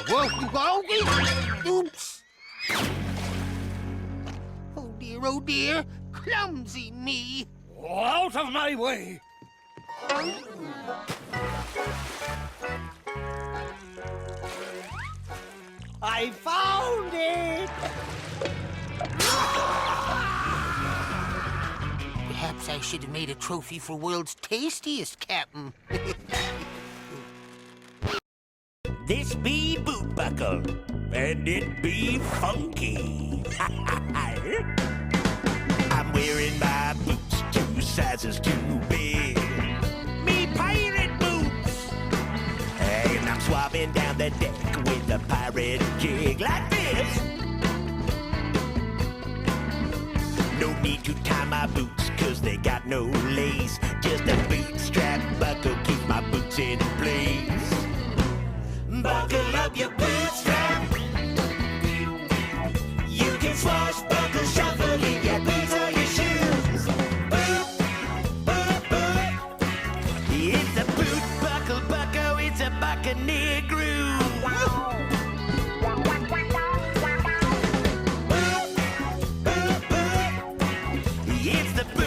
Whoa, oops. Oh dear, clumsy me. Out of my way! I found it! Perhaps I should have made a trophy for world's tastiest, Captain. This be boot buckle, and it be funky. I'm wearing my boots 2 sizes too big. Me pirate boots. And I'm swabbing down the deck with a pirate jig like this. No need to tie my boots, 'cause they got no lace. Just a bootstrap buckle keeps my boots in place. Buckle up your bootstrap. You can swashbuckle, shuffle in your boots or your shoes. Boot, boot, boot. It's a boot buckle, bucko. It's a buccaneer groove. Boot, boot, boot. It's the boot.